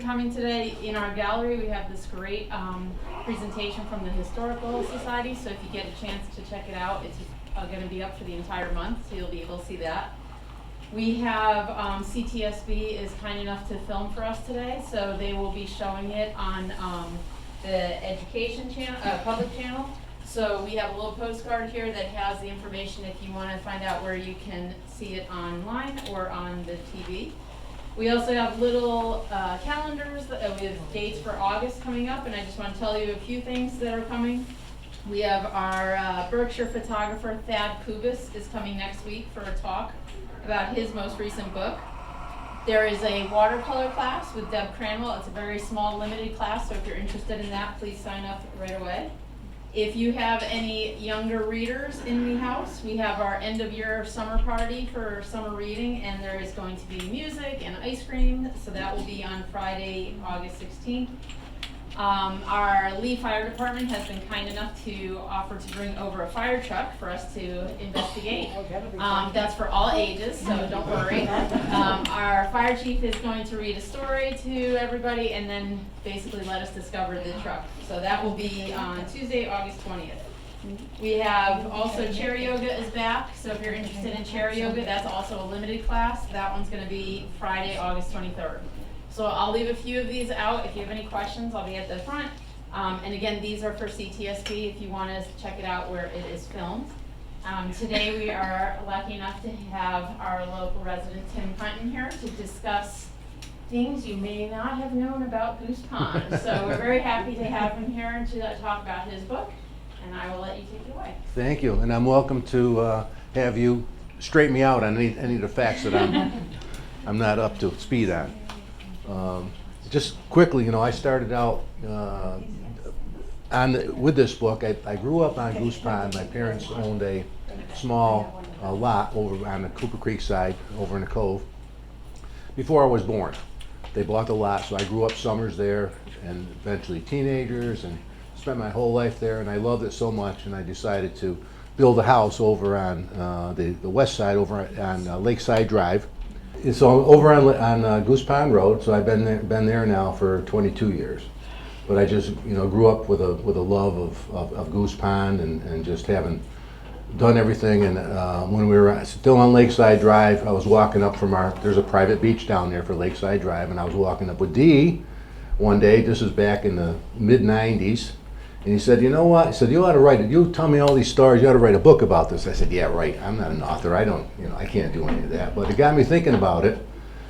coming today. In our gallery, we have this great presentation from the Historical Society, so if you get a chance to check it out, it's going to be up for the entire month, so you'll be able to see that. We have CTSB is kind enough to film for us today, so they will be showing it on the education channel, public channel. So we have a little postcard here that has the information if you want to find out where you can see it online or on the TV. We also have little calendars with dates for August coming up, and I just want to tell you a few things that are coming. We have our Berkshire photographer Thad Kubis is coming next week for a talk about his most recent book. There is a watercolor class with Deb Cranwell. It's a very small, limited class, so if you're interested in that, please sign up right away. If you have any younger readers in the house, we have our end of year summer party for summer reading, and there is going to be music and ice cream, so that will be on Friday, August 16th. Our Lee Fire Department has been kind enough to offer to bring over a fire truck for us to investigate. That's for all ages, so don't worry. Our fire chief is going to read a story to everybody and then basically let us discover the truck. So that will be on Tuesday, August 20th. We have also chair yoga is back, so if you're interested in chair yoga, that's also a limited class. That one's going to be Friday, August 23rd. So I'll leave a few of these out. If you have any questions, I'll be at the front. And again, these are for CTSB if you want to check it out where it is filmed. Today we are lucky enough to have our local resident Tim Puntin here to discuss things you may not have known about Goose Pond. So we're very happy to have him here to talk about his book, and I will let you take it away. Thank you, and I'm welcome to have you straighten me out on any of the facts that I'm not up to speed on. Just quickly, I started out with this book. I grew up on Goose Pond. My parents owned a small lot over on the Cooper Creek side, over in the Cove, before I was born. They bought the lot, so I grew up summers there, and eventually teenagers, and spent my whole life there, and I loved it so much, and I decided to build a house over on the west side, over on Lakeside Drive. So over on Goose Pond Road, so I've been there now for 22 years. But I just grew up with a love of Goose Pond and just having done everything. And when we were still on Lakeside Drive, I was walking up from there's a private beach down there for Lakeside Drive, and I was walking up with Dee one day. This is back in the mid '90s. And he said, "You know what?" He said, "You ought to write it. You tell me all these stories. You ought to write a book about this." I said, "Yeah, right. I'm not an author. I don't, I can't do any of that." But it got me thinking about it.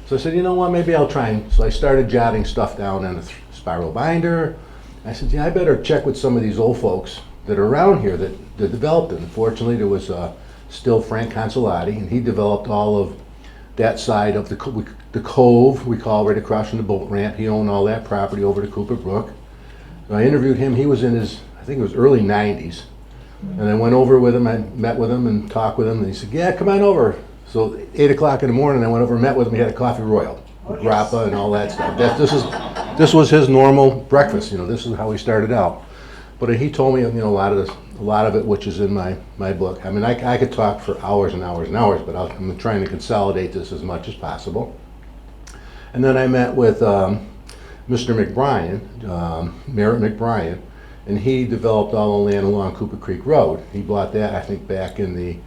So I said, "You know what? Maybe I'll try." So I started jotting stuff down in a spiral binder. I said, "Yeah, I better check with some of these old folks that are around here that developed it." Unfortunately, there was still Frank Consolati, and he developed all of that side of the Cove, we call, right across from the boat ramp. He owned all that property over to Cooper Brook. I interviewed him. He was in his, I think it was early 90s. And I went over with him. I met with him and talked with him. And he said, "Yeah, come on over." So 8 o'clock in the morning, I went over and met with him. He had a coffee royal with grappa and all that stuff. This was his normal breakfast. This is how he started out. But he told me, a lot of it, which is in my book. I mean, I could talk for hours and hours and hours, but I'm trying to consolidate this as much as possible. And then I met with Mr. McBrien, Merritt McBrien, and he developed all the land along Cooper Creek Road. He bought that, I think, back in the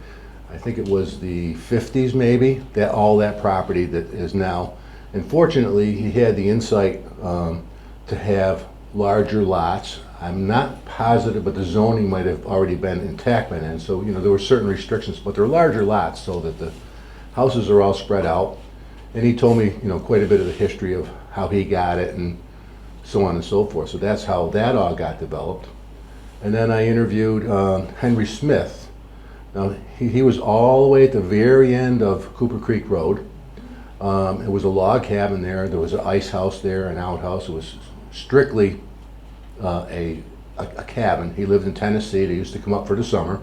50s maybe, all that property that is now. And fortunately, he had the insight to have larger lots. I'm not positive, but the zoning might have already been intact by then. So, there were certain restrictions, but they're larger lots so that the houses are all spread out. And he told me, quite a bit of the history of how he got it and so on and so forth. So that's how that all got developed. And then I interviewed Henry Smith. Now, he was all the way at the very end of Cooper Creek Road. It was a log cabin there. There was an ice house there, an outhouse. It was strictly a cabin. He lived in Tennessee. They used to come up for the summer.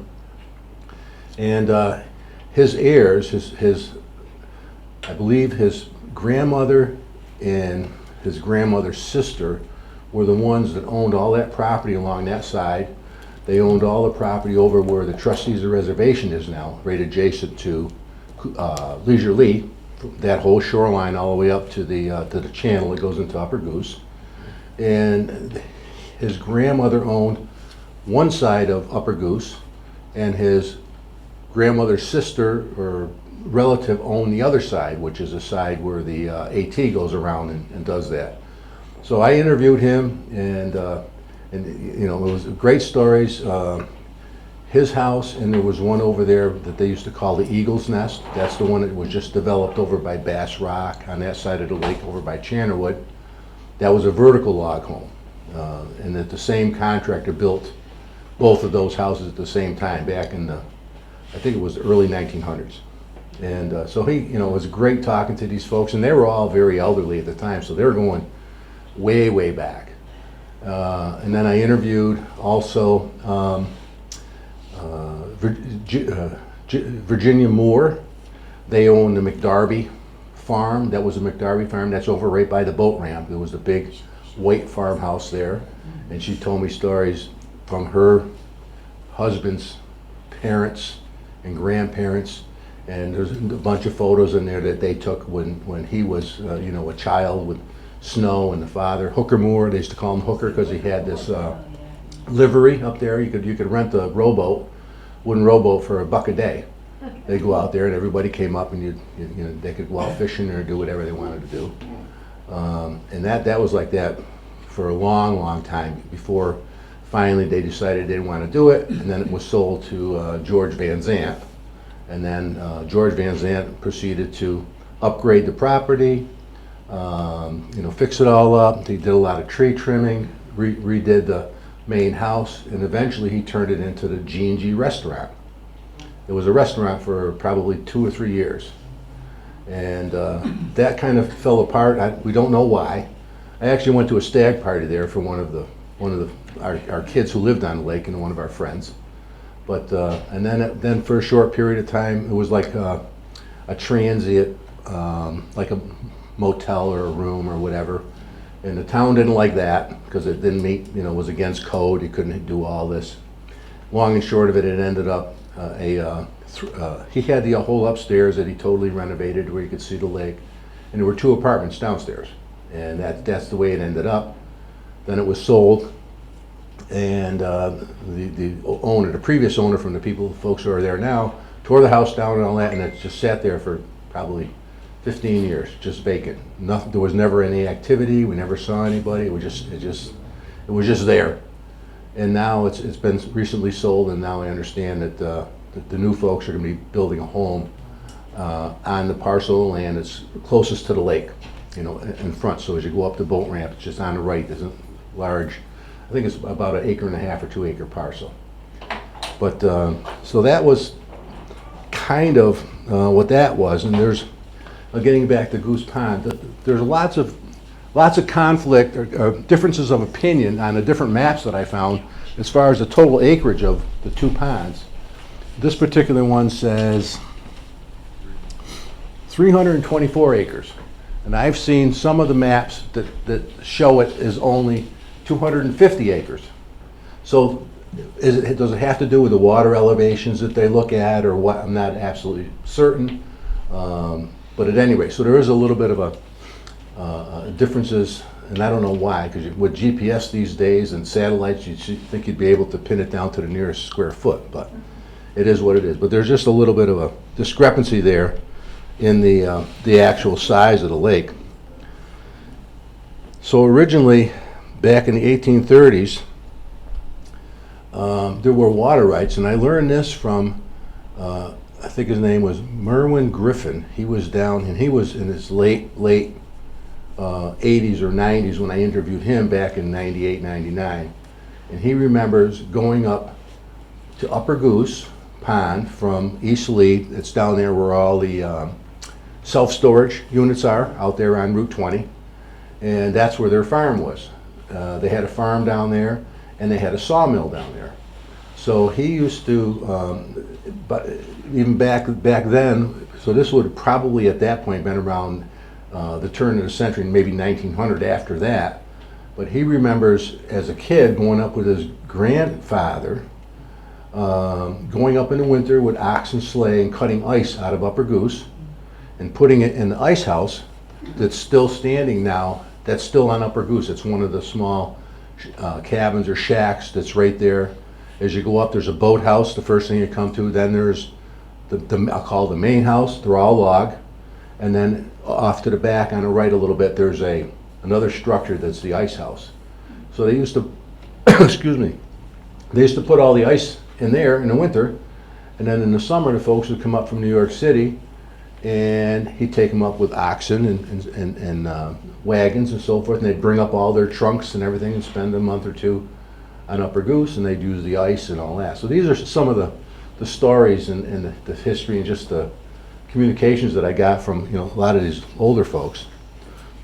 And his heirs, I believe his grandmother and his grandmother's sister were the ones that owned all that property along that side. They owned all the property over where the Trustees of Reservation is now, right adjacent to Leisure Lee. that whole shoreline all the way up to the channel that goes into Upper Goose. And his grandmother owned one side of Upper Goose, and his grandmother's sister or relative owned the other side, which is a side where the AT goes around and does that. So I interviewed him, and you know, it was great stories. His house, and there was one over there that they used to call the Eagle's Nest. That's the one that was just developed over by Bass Rock on that side of the lake over by Channerwood. That was a vertical log home, and that the same contractor built both of those houses at the same time back in the, I think it was the early 1900s. And so he, you know, it was great talking to these folks, and they were all very elderly at the time, so they were going way, way back. And then I interviewed also Virginia Moore. They own the McDarby farm. That was a McDarby farm. That's over right by the boat ramp. There was a big white farmhouse there. And she told me stories from her husband's parents and grandparents. And there's a bunch of photos in there that they took when he was, you know, a child with snow, and the father, Hooker Moore, they used to call him Hooker because he had this livery up there. You could rent a rowboat, wooden rowboat, for $1 a day. They'd go out there and everybody came up, and you know, they could go out fishing or do whatever they wanted to do. And that was like that for a long, long time before finally they decided they didn't want to do it, and then it was sold to George Van Zant. And then George Van Zant proceeded to upgrade the property, you know, fix it all up. He did a lot of tree trimming, redid the main house, and eventually he turned it into the G&G restaurant. It was a restaurant for probably 2 or 3 years. And that kind of fell apart. We don't know why. I actually went to a stag party there for one of our kids who lived on the lake, and one of our friends. But and then for a short period of time, it was like a transient, like a motel or a room or whatever. And the town didn't like that because it didn't meet, you know, was against code. You couldn't do all this. Long and short of it, it ended up he had the whole upstairs that he totally renovated where you could see the lake, and there were 2 apartments downstairs, and that's the way it ended up. Then it was sold, and the owner, the previous owner, from the folks who are there now, tore the house down and all that, and it just sat there for probably 15 years, just vacant. Nothing. There was never any activity. We never saw anybody. It was just there. And now it's been recently sold, and now I understand that the new folks are going to be building a home on the parcel of land that's closest to the lake, you know, in front. So as you go up the boat ramp, it's just on the right. There's a large, I think it's about 1.5 acre or 2 acre parcel. But so that was kind of what that was. And there's, getting back to Goose Pond, there's lots of conflict or differences of opinion on the different maps that I found as far as the total acreage of the 2 ponds. This particular one says 324 acres. And I've seen some of the maps that show it as only 250 acres. So does it have to do with the water elevations that they look at, or what? I'm not absolutely certain. But at any rate, so there is a little bit of a differences, and I don't know why, because with GPS these days and satellites, you'd think you'd be able to pin it down to the nearest square foot, but it is what it is. But there's just a little bit of a discrepancy there in the actual size of the lake. So originally, back in the 1830s, there were water rights, and I learned this from I think his name was Merwin Griffin. He was down, and he was in his late 80s or 90s when I interviewed him back in 98, 99. And he remembers going up to Upper Goose Pond from East Lee. It's down there where all the self-storage units are, out there on Route 20. And that's where their farm was. They had a farm down there, and they had a sawmill down there. So he used to, but even back then, so this would have probably at that point been around the turn of the century, maybe 1900 after that. But he remembers as a kid going up with his grandfather, going up in the winter with ox and sleigh and cutting ice out of Upper Goose, and putting it in the ice house that's still standing now, that's still on Upper Goose. It's one of the small cabins or shacks that's right there. As you go up, there's a boathouse, the first thing you come to. Then there's I'll call it the main house. They're all log. And then off to the back on the right a little bit, there's another structure that's the ice house. So they used to, excuse me, they used to put all the ice in there in the winter, and then in the summer the folks would come up from New York City, and he'd take them up with oxen and wagons and so forth, and they'd bring up all their trunks and everything and spend a month or two on Upper Goose, and they'd use the ice and all that. So these are some of the stories and the history and just the communications that I got from a lot of these older folks.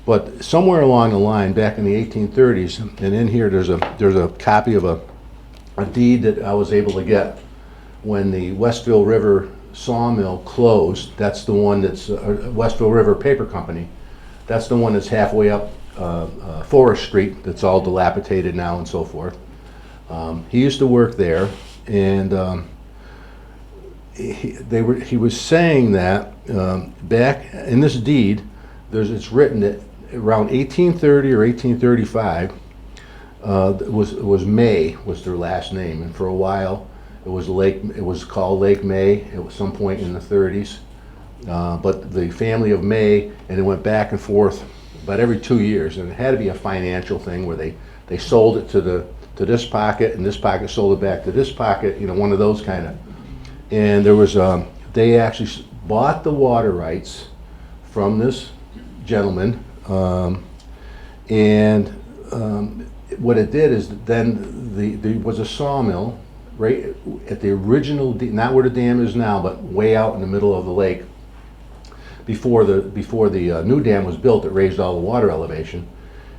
But somewhere along the line, back in the 1830s, and in here there's a copy of a deed that I was able to get when the Westville River sawmill closed. That's the one that's Westville River Paper Company. That's the one that's halfway up Forest Street. That's all dilapidated now and so forth. He used to work there, and he was saying that back in this deed, it's written that around 1830 or 1835 was May was their last name, and for a while it was called Lake May at some point in the 30s. But the family of May, and it went back and forth about every 2 years, and it had to be a financial thing where they sold it to this pocket, and this pocket sold it back to this pocket, one of those kind of. And there was they actually bought the water rights from this gentleman, and what it did is then there was a sawmill right at the original, not where the dam is now, but way out in the middle of the lake. Before the new dam was built, it raised all the water elevation,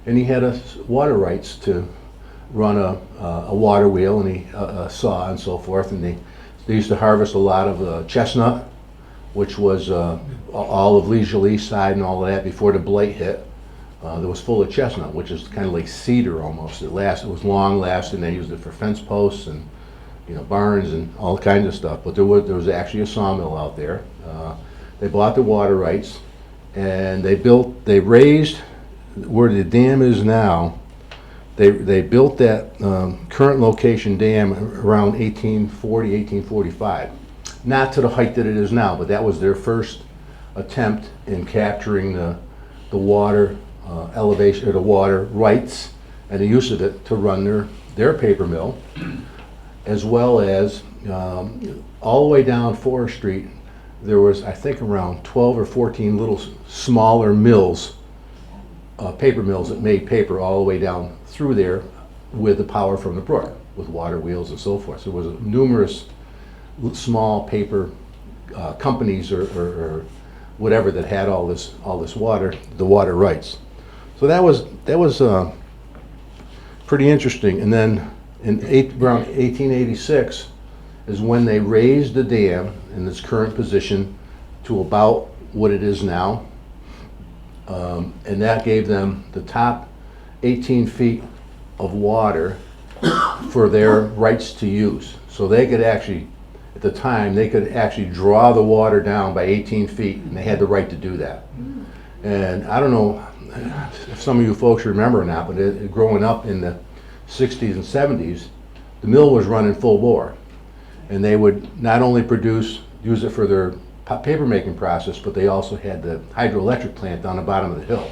and he had water rights to run a water wheel and a saw and so forth. And they used to harvest a lot of chestnut, which was all of Leisurely side and all of that before the blight hit. That was full of chestnut, which is kind of like cedar almost. It was long lasting. They used it for fence posts and barns and all kinds of stuff. But there was actually a sawmill out there. They bought the water rights, and they raised where the dam is now. They built that current location dam around 1840, 1845. Not to the height that it is now, but that was their first attempt in capturing the water elevation, or the water rights, and the use of it to run their paper mill, as well as all the way down Forest Street. There was, I think, around 12 or 14 little smaller mills, paper mills that made paper all the way down through there with the power from the brook, with water wheels and so forth. So there was numerous small paper companies or whatever that had all this water, the water rights. So that was pretty interesting. And then around 1886 is when they raised the dam in its current position to about what it is now. And that gave them the top 18 feet of water for their rights to use. So they could actually, at the time, they could actually draw the water down by 18 feet, and they had the right to do that. And I don't know if some of you folks remember or not, but growing up in the 60s and 70s, the mill was running full bore. And they would not only use it for their paper making process, but they also had the hydroelectric plant down the bottom of the hill.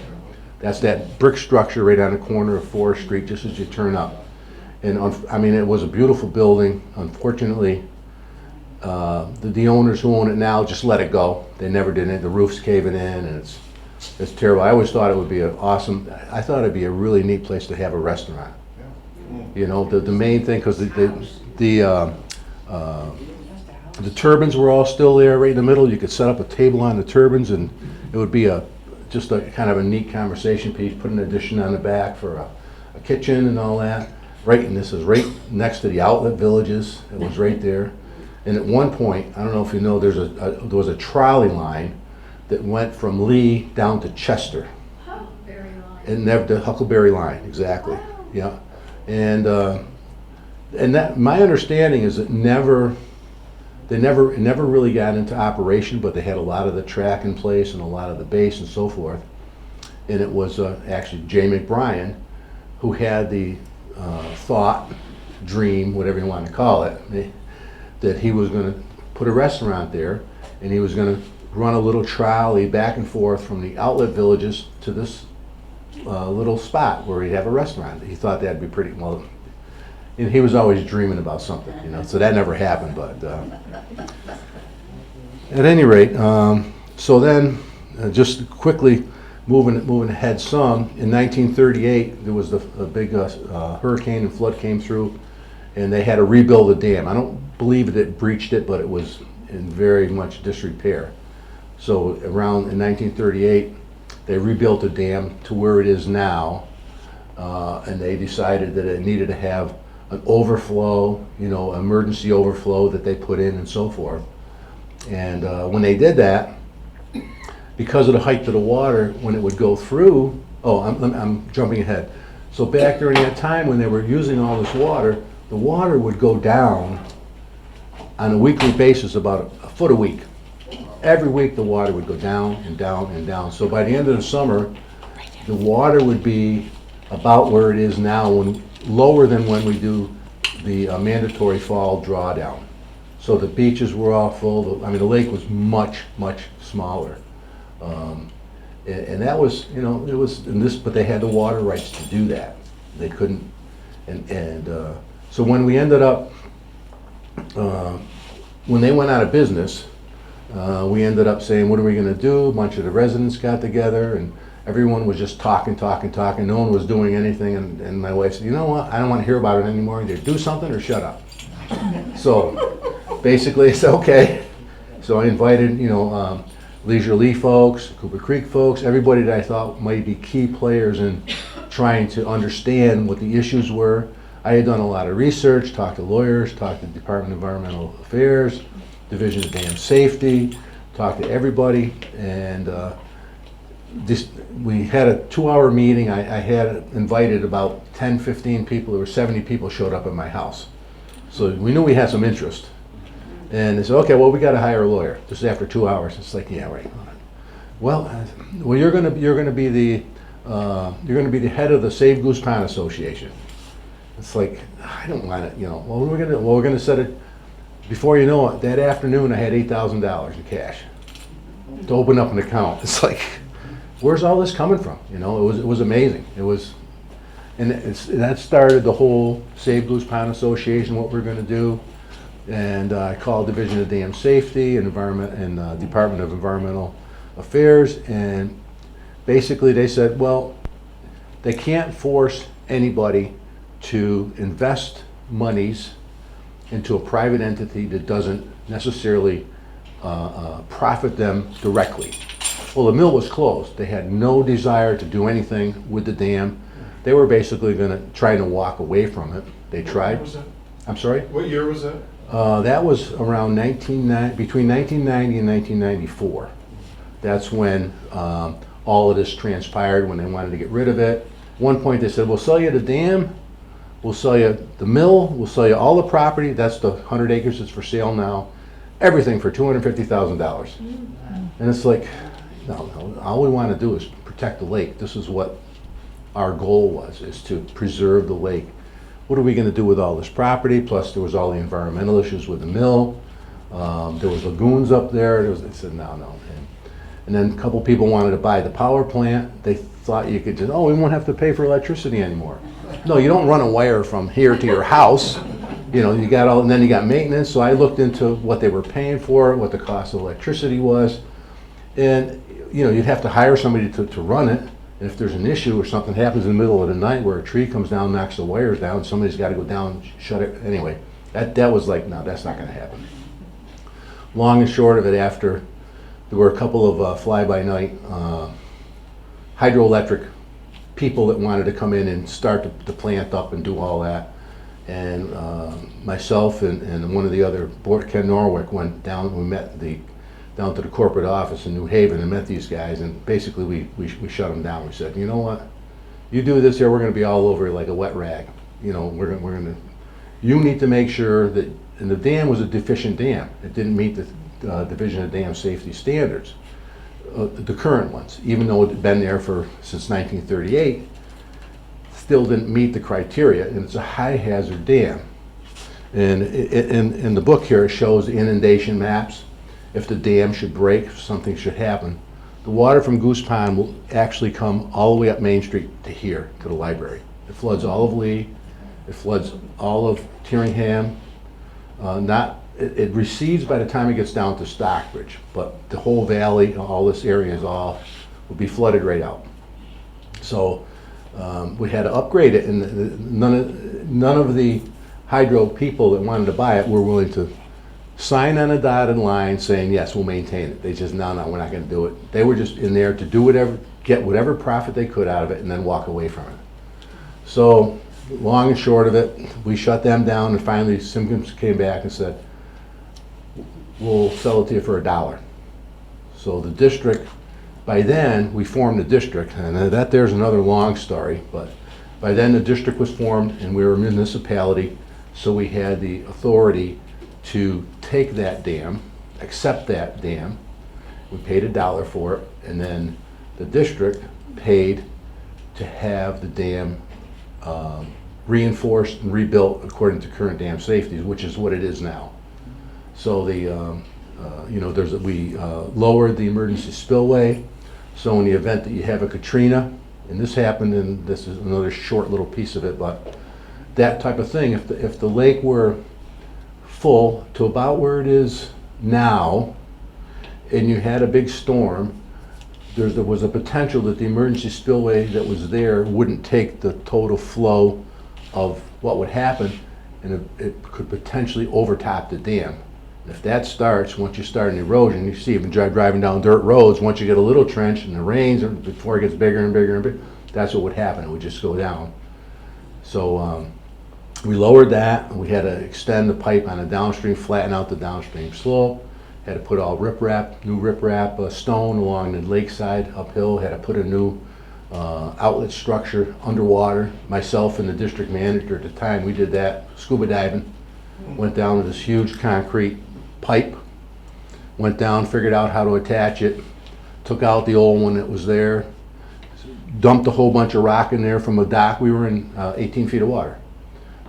That's that brick structure right on the corner of Forest Street, just as you turn up. And I mean, it was a beautiful building. Unfortunately, the owners who own it now just let it go. They never did it. The roof's caving in, and it's terrible. I always thought it would be I thought it'd be a really neat place to have a restaurant. The main thing, because the turbines were all still there right in the middle. You could set up a table on the turbines, and it would be just a kind of a neat conversation piece. Put an addition on the back for a kitchen and all that. And this is right next to the outlet villages. It was right there. And at one point, I don't know if you know, there was a trolley line that went from Lee down to Chester. Huckleberry line. And the Huckleberry line, exactly. Wow. Yeah. And that my understanding is it never It never really got into operation, but they had a lot of the track in place and a lot of the base and so forth. And it was actually Jay McBrien who had the thought, dream, whatever you want to call it, that he was going to put a restaurant there, and he was going to run a little trolley back and forth from the outlet villages to this little spot where he'd have a restaurant. He thought that'd be pretty well. And he was always dreaming about something, you know. So that never happened. But at any rate, so then just quickly moving ahead some. In 1938, there was a big hurricane and flood came through, and they had to rebuild the dam. I don't believe that it breached it, but it was in very much disrepair. So around in 1938, they rebuilt the dam to where it is now, and they decided that it needed to have an overflow, you know, emergency overflow that they put in and so forth. And when they did that, because of the height of the water, when it would go through, I'm jumping ahead. So back during that time when they were using all this water, the water would go down on a weekly basis about a foot a week. Every week the water would go down and down and down. So by the end of the summer, the water would be about where it is now, lower than when we do the mandatory fall drawdown. So the beaches were all full. I mean, the lake was much, much smaller. And that was, you know, it was in this, but they had the water rights to do that. They couldn't, so when we ended up, when they went out of business, we ended up saying, what are we going to do? A bunch of the residents got together, and everyone was just talking. No one was doing anything, and my wife said, you know what? I don't want to hear about it anymore. Either do something or shut up. So basically, I said, okay. So I invited, you know, Leisure Lee folks, Cooper Creek folks, everybody that I thought might be key players in trying to understand what the issues were. I had done a lot of research, talked to lawyers, talked to the Department of Environmental Affairs, Division of Dam Safety, talked to everybody, and we had a 2-hour meeting. I had invited about 10, 15 people. There were 70 people showed up at my house. So we knew we had some interest. And they said, okay, well, we got to hire a lawyer. This is after 2 hours. It's like, yeah, right. Well, you're going to be the head of the Save Goose Pond Association. It's like, I don't want it, you know. Well, we're going to set it. Before you know it, that afternoon I had $8,000 in cash to open up an account. It's like, where's all this coming from? You know, it was amazing. It was, and that started the whole Save Goose Pond Association, what we're going to do. And I called Division of Dam Safety and Department of Environmental Affairs, and basically they said, well, they can't force anybody to invest monies into a private entity that doesn't necessarily profit them directly. Well, the mill was closed. They had no desire to do anything with the dam. They were basically trying to walk away from it. They tried. What was that? I'm sorry? What year was that? That was around between 1990 and 1994. That's when all of this transpired, when they wanted to get rid of it. At one point they said, we'll sell you the dam, we'll sell you the mill, we'll sell you all the property. That's the 100 acres that's for sale now. Everything for $250,000. And it's like, no, all we want to do is protect the lake. This is what our goal was, is to preserve the lake. What are we going to do with all this property? Plus there was all the environmental issues with the mill. There was lagoons up there. They said no. And then a couple people wanted to buy the power plant. They thought you could just, we won't have to pay for electricity anymore. No, you don't run a wire from here to your house. You know, you got and then you got maintenance. So I looked into what they were paying for it, what the cost of electricity was. And, you know, you'd have to hire somebody to run it. And if there's an issue or something happens in the middle of the night where a tree comes down, knocks the wires down, somebody's got to go down and shut it. Anyway, that was like, no, that's not going to happen. Long and short of it, after there were a couple of fly-by-night hydroelectric people that wanted to come in and start the plant up and do all that. And myself and one of the other board, Ken Norwick, went down. We met down to the corporate office in New Haven and met these guys, and basically we shut them down. We said, you know what, you do this here, we're going to be all over like a wet rag. You know, we're going to, You need to make sure that, and the dam was a deficient dam. It didn't meet the Division of Dam Safety Standards, the current ones, even though it had been there since 1938, still didn't meet the criteria, and it's a high hazard dam. And in the book here, it shows the inundation maps. If the dam should break, if something should happen, the water from Goose Pond will actually come all the way up Main Street to here, to the library. It floods all of Lee, it floods all of Tyringham. It recedes by the time it gets down to Stockbridge, but the whole valley, all this area will be flooded right out. So we had to upgrade it, and none of the hydro people that wanted to buy it were willing to sign on a dotted line saying, yes, we'll maintain it. They just, no, we're not going to do it. They were just in there to do whatever, get whatever profit they could out of it and then walk away from it. So long and short of it, we shut them down, and finally Simpkins came back and said, we'll sell it to you for $1. So the district, by then, we formed the district, and there's another long story, but by then the district was formed and we were a municipality, so we had the authority to take that dam, accept that dam. We paid $1 for it, and then the district paid to have the dam reinforced and rebuilt according to current dam safety, which is what it is now. So we lowered the emergency spillway. So in the event that you have a Katrina, and this happened, and this is another short little piece of it, but that type of thing, if the lake were full to about where it is now, and you had a big storm, there was a potential that the emergency spillway that was there wouldn't take the total flow of what would happen, and it could potentially overtop the dam. If that starts, once you start an erosion, you see even driving down dirt roads, once you get a little trench and it rains, before it gets bigger and bigger and bigger, that's what would happen. It would just go down. So we lowered that. We had to extend the pipe on the downstream, flatten out the downstream slope. Had to put all new riprap stone along the lakeside uphill. Had to put a new outlet structure underwater. Myself and the district manager at the time, we did that, scuba diving. Went down to this huge concrete pipe, went down, figured out how to attach it, took out the old one that was there, dumped a whole bunch of rock in there from a dock. We were in 18 feet of water.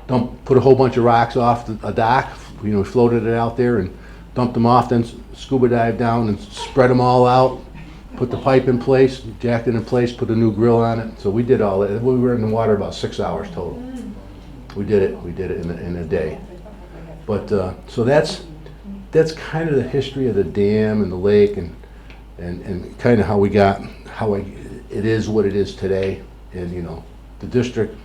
Put a whole bunch of rocks off a dock, we floated it out there and dumped them off, then scuba dived down and spread them all out, put the pipe in place, jacked it in place, put a new grill on it. So we did all that. We were in the water about 6 hours total. We did it in a day. But so that's kind of the history of the dam and the lake, and kind of how it is what it is today. And the district,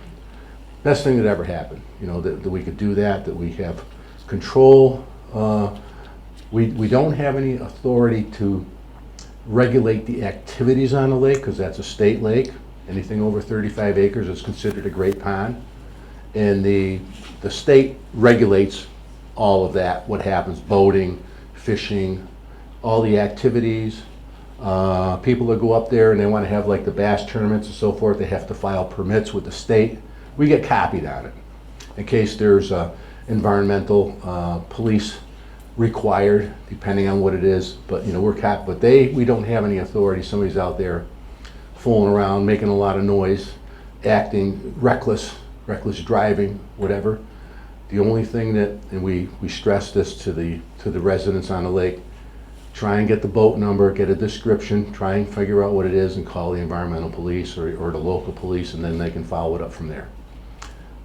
best thing that ever happened. That we could do that we have control. We don't have any authority to regulate the activities on the lake because that's a state lake. Anything over 35 acres is considered a great pond, and the state regulates all of that, what happens, boating, fishing, all the activities. People that go up there and they want to have like the bass tournaments and so forth, they have to file permits with the state. We get copied on it in case there's environmental police required, depending on what it is. But we're copied, but we don't have any authority. Somebody's out there fooling around, making a lot of noise, acting reckless driving, whatever. The only thing and we stress this to the residents on the lake, try and get the boat number, get a description, try and figure out what it is and call the environmental police or the local police, and then they can follow it up from there.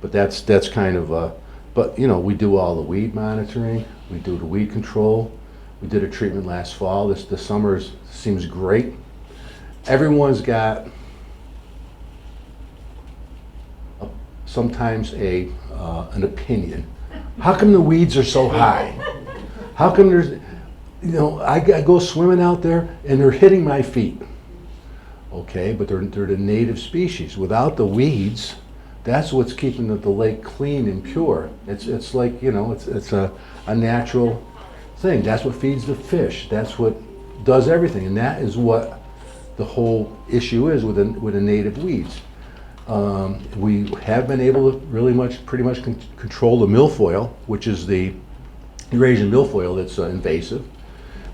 But that's kind of, but we do all the weed monitoring, we do the weed control, we did a treatment last fall. This summer seems great. Everyone's got sometimes an opinion. How come the weeds are so high? How come there's, I go swimming out there and they're hitting my feet. Okay, but they're the native species. Without the weeds, that's what's keeping the lake clean and pure. It's like, it's a natural thing. That's what feeds the fish. That's what does everything. And that is what the whole issue is with the native weeds. We have been able to pretty much control the milfoil, which is the Eurasian milfoil that's invasive.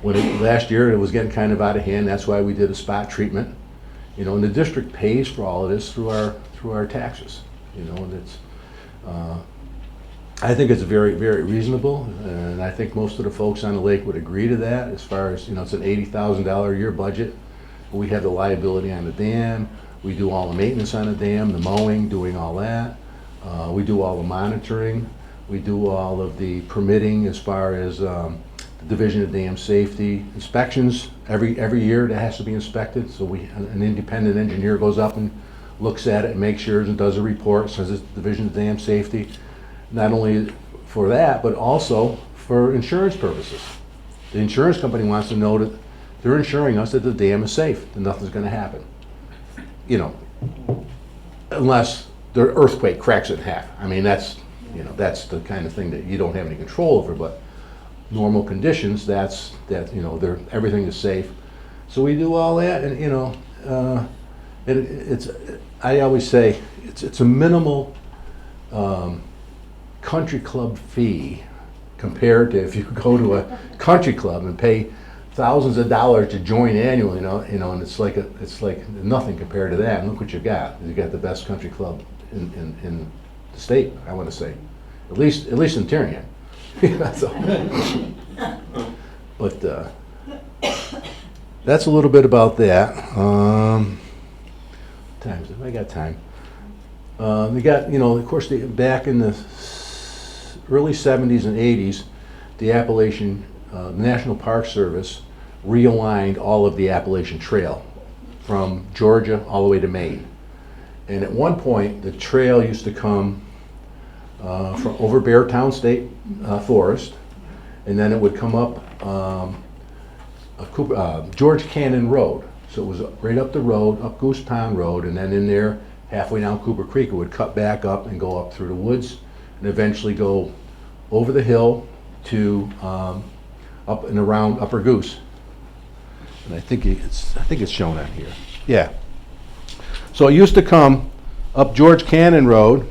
Last year it was getting kind of out of hand. That's why we did a spot treatment. You know, and the district pays for all of this through our taxes. You know, and it's. I think it's very, very reasonable, and I think most of the folks on the lake would agree to that. As far as, you know, it's an $80,000 a year budget. We have the liability on the dam. We do all the maintenance on the dam, the mowing, doing all that. We do all the monitoring. We do all of the permitting as far as the Division of Dam Safety inspections. Every year that has to be inspected. So an independent engineer goes up and looks at it and makes sure and does a report. Says it's Division of Dam Safety. Not only for that, but also for insurance purposes. The insurance company wants to know that they're insuring us that the dam is safe, that nothing's going to happen. You know, unless the earthquake cracks it in half. I mean, that's the kind of thing that you don't have any control over. But normal conditions, you know, everything is safe. So we do all that, and you know, I always say it's a minimal. Country club fee compared to if you go to a country club and pay thousands of dollars to join annually, you know, and it's like nothing compared to that. And look what you got. You got the best country club in the state, I want to say, at least in Tyrion. But that's a little bit about that. Times if I got time. They got, you know, of course, back in the early 70s and 80s, the Appalachian National Park Service realigned all of the Appalachian Trail from Georgia all the way to Maine. And at one point, the trail used to come from over Beartown State Forest, and then it would come up George Cannon Road. So it was right up the road, up Goose Pond Road, and then in there, halfway down Cooper Creek, it would cut back up and go up through the woods, and eventually go over the hill to up and around Upper Goose. And I think it's shown on here. Yeah. So it used to come up George Cannon Road,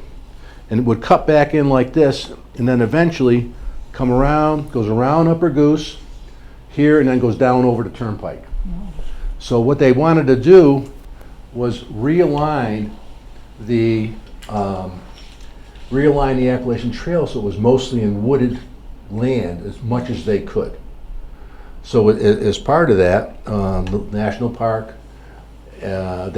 and it would cut back in like this, and then eventually come around, goes around Upper Goose here, and then goes down over the Turnpike. So what they wanted to do was realign the Appalachian Trail so it was mostly in wooded land as much as they could. So as part of that, the national park, I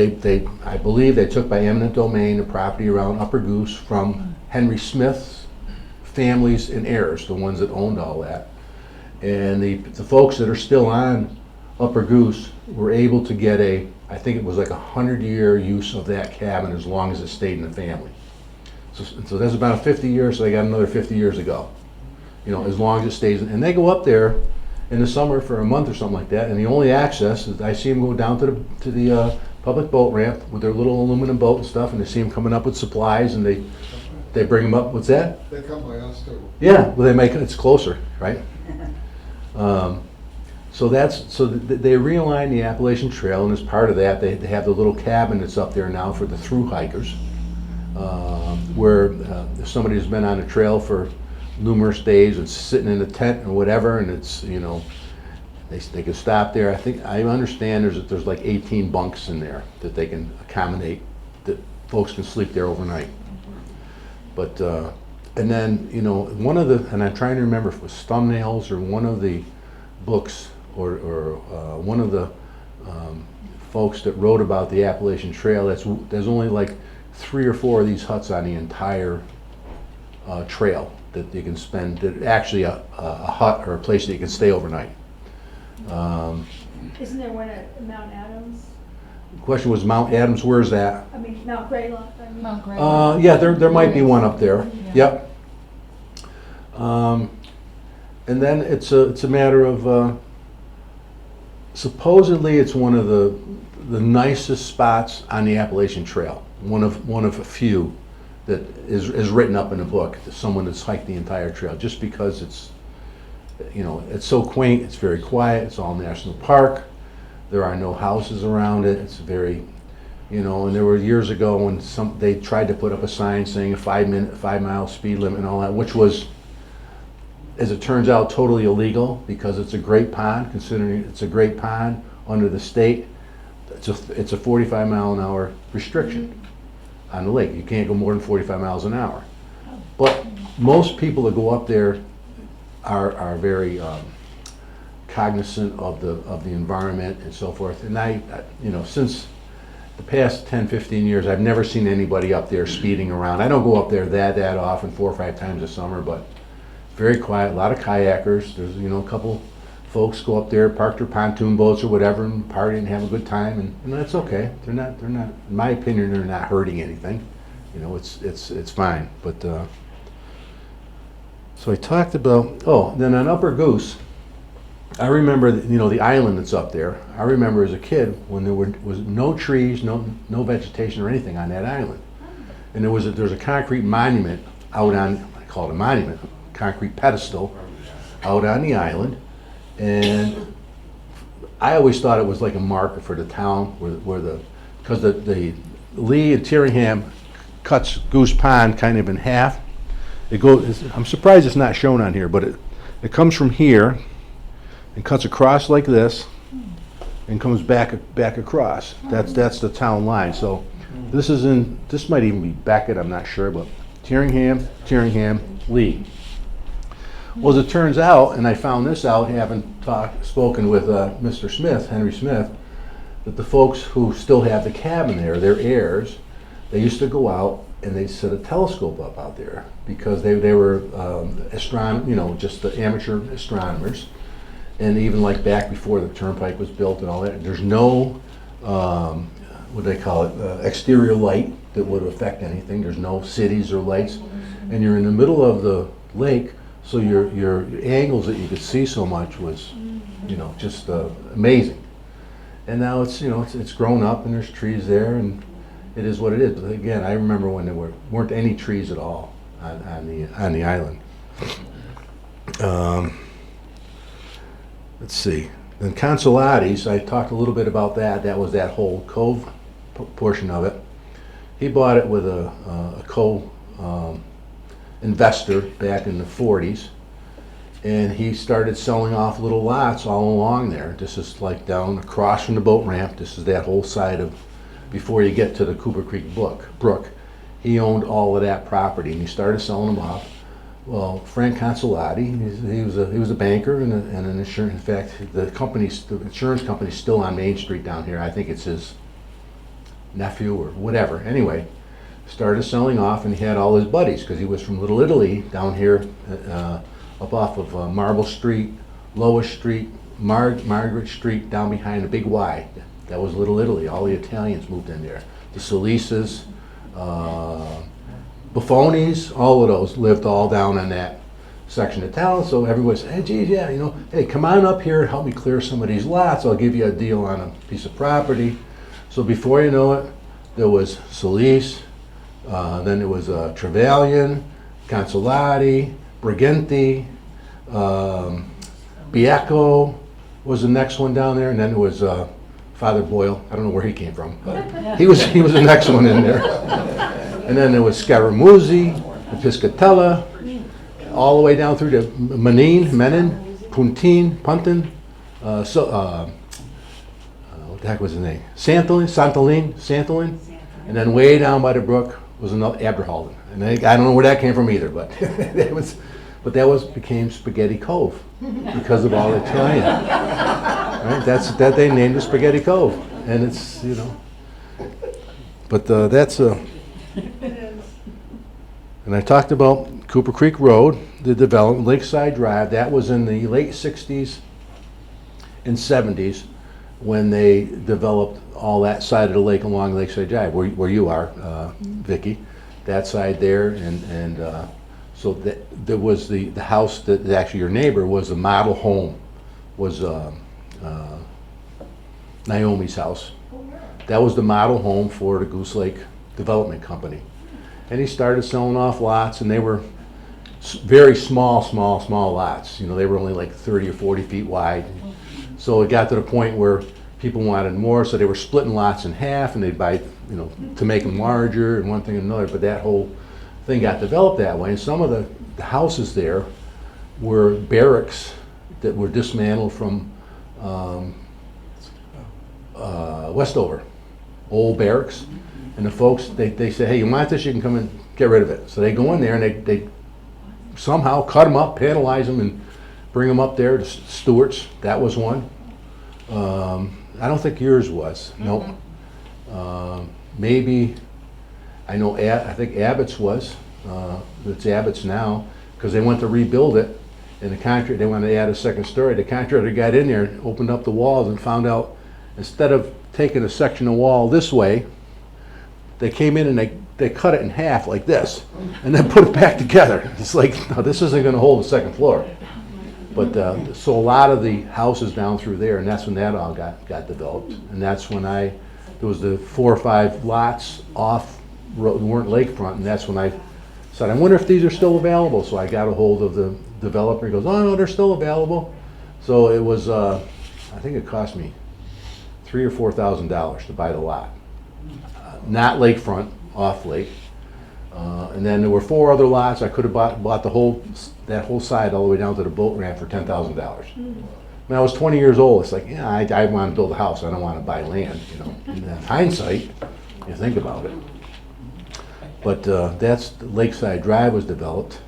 believe they took by eminent domain the property around Upper Goose from Henry Smith's families and heirs, the ones that owned all that. And the folks that are still on Upper Goose were able to get I think it was like 100-year use of that cabin as long as it stayed in the family. So that's about 50 years, so they got another 50 years to go. You know, as long as it stays, and they go up there in the summer for a month or something like that, and the only access is I see them go down to the public boat ramp with their little aluminum boat and stuff, and they see them coming up with supplies, and they bring them up. What's that? They come by us too. Yeah, well, it's closer, right? So they realign the Appalachian Trail, and as part of that, they have the little cabin that's up there now for the through hikers, where if somebody's been on the trail for numerous days and sitting in a tent or whatever, and it's, you know, they can stop there. I understand there's like 18 bunks in there that they can accommodate, that folks can sleep there overnight. But and then, you know, and I'm trying to remember if it was Thumbnails or one of the books or one of the folks that wrote about the Appalachian Trail, there's only like 3 or 4 of these huts on the entire trail that you can spend, that actually a hut or a place that you can stay overnight. Isn't there one at Mount Adams? The question was Mount Adams, where's that? I mean, Mount Greylock, I mean. Mount Greylock. Yeah, there might be one up there. Yeah. Yep. And then it's a matter of supposedly it's one of the nicest spots on the Appalachian Trail. One of a few that is written up in a book. Someone that's hiked the entire trail, just because it's, you know, it's so quaint. It's very quiet. It's all national park. There are no houses around it. It's very, You know, and there were years ago when they tried to put up a sign saying a 5-mile speed limit and all that, which was, as it turns out, totally illegal because it's a great pond. Considering it's a great pond under the state, it's a 45-mile-an-hour restriction on the lake. You can't go more than 45 miles an hour. But most people that go up there are very cognizant of the environment and so forth. And I you know, since the past 10, 15 years, I've never seen anybody up there speeding around. I don't go up there that often, 4 or 5 times a summer, but very quiet. A lot of kayakers. There's, you know, a couple folks go up there, park their pontoon boats or whatever, and party and have a good time, and that's okay. They're not. In my opinion, they're not hurting anything. You know, it's fine. But so I talked about. Oh, then on Upper Goose, I remember, you know, the island that's up there. I remember as a kid when there was no trees, no vegetation or anything on that island, and there's a concrete monument out on, I call it a monument, concrete pedestal out on the island, and I always thought it was like a marker for the town because the Lee and Tyringham cuts Goose Pond kind of in half. I'm surprised it's not shown on here, but it comes from here and cuts across like this and comes back across. That's the town line. So this might even be Beckett, I'm not sure, but Tyringham, Lee. Well, as it turns out, and I found this out having spoken with Mr. Smith, Henry Smith, that the folks who still have the cabin there, their heirs, they used to go out and they'd set a telescope up out there because they were you know, just the amateur astronomers. And even like back before the turnpike was built and all that, there's no, what do they call it, exterior light that would affect anything. There's no cities or lights. And you're in the middle of the lake, so your angles that you could see so much was, you know, just amazing. And now it's, you know, it's grown up and there's trees there and it is what it is. But again, I remember when there weren't any trees at all on the island. Let's see. Then Consolates, I talked a little bit about that. That was that whole cove portion of it. He bought it with a investor back in the 40s, and he started selling off little lots all along there. This is like down across from the boat ramp. This is that whole side of, before you get to the Cooper Creek brook. He owned all of that property, and he started selling them off. Well, Frank Consolati, he was a banker and an insurance. In fact, the insurance company's still on Main Street down here. I think it's his nephew or whatever. Anyway, started selling off, and he had all his buddies because he was from Little Italy down here, up off of Marble Street, Lois Street, Margaret Street, down behind the Big Y. That was Little Italy. All the Italians moved in there. The Solisas, Buffonis, all of those lived all down on that section of town. So everybody said, hey, geez, yeah, you know, hey, come on up here and help me clear some of these lots. I'll give you a deal on a piece of property. So before you know it, there was Solis, then there was Trevelyan, Consolati, Briganti, Biecco was the next one down there, and then there was Father Boyle. I don't know where he came from, but he was the next one in there. And then there was Scaramuzzi, Piscatella, all the way down through to Menin, Puntin, what the heck was his name? Santolin, and then way down by the brook was another Aberhalden. And I don't know where that came from either, but that became Spaghetti Cove because of all the Italian. Right? That they named it Spaghetti Cove, and it's, you know. But that's a. And I talked about Cooper Creek Road, the development, Lakeside Drive. That was in the late 60s and 70s when they developed all that side of the lake along Lakeside Drive, where you are, Vicki. That side there, and so there was the house that actually your neighbor was a model home, was Naomi's house. That was the model home for the Goose Lake Development Company. And he started selling off lots, and they were very small lots. You know, they were only like 30 or 40 feet wide. So it got to the point where people wanted more, so they were splitting lots in half, and they'd buy you know, to make them larger and one thing and another, but that whole thing got developed that way. And some of the houses there were barracks that were dismantled from Westover, old barracks. And the folks, they say, hey, you want this, you can come and get rid of it. So they go in there and they somehow cut them up, panelize them, and bring them up there to Stewart's. That was one. I don't think yours was. Nope. Maybe, I know, I think Abbott's was. It's Abbott's now, because they went to rebuild it, and the contractor, they wanted to add a second story. The contractor got in there, opened up the walls, and found out instead of taking a section of wall this way, they came in and they cut it in half like this, and then put it back together. It's like, no, this isn't going to hold the second floor. But so a lot of the houses down through there, and that's when that all got developed. And that's when there was the 4 or 5 lots off road, weren't lakefront, and that's when I said, I wonder if these are still available. So I got a hold of the developer. He goes, oh no, they're still available. So it was, I think it cost me $3,000 or $4,000 to buy the lot. Not lakefront, off lake. And then there were 4 other lots. I could have bought that whole side all the way down to the boat ramp for $10,000. When I was 20 years old, it's like, yeah, I want to build a house. I don't want to buy land, you know. In hindsight, you think about it. But that's Lakeside Drive was developed.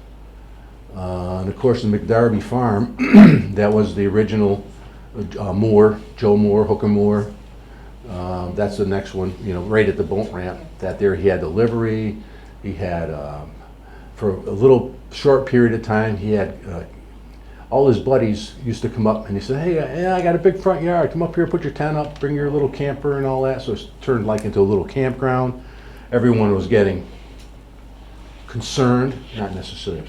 And of course, the McDarby Farm, that was the original Moore, Joe Moore, Hooker Moore. That's the next one, you know, right at the boat ramp. That there, he had the livery. He had, for a little short period of time, he had, all his buddies used to come up and he said, hey, I got a big front yard. Come up here, put your tent up, bring your little camper and all that. So it's turned like into a little campground. Everyone was getting concerned, not necessarily.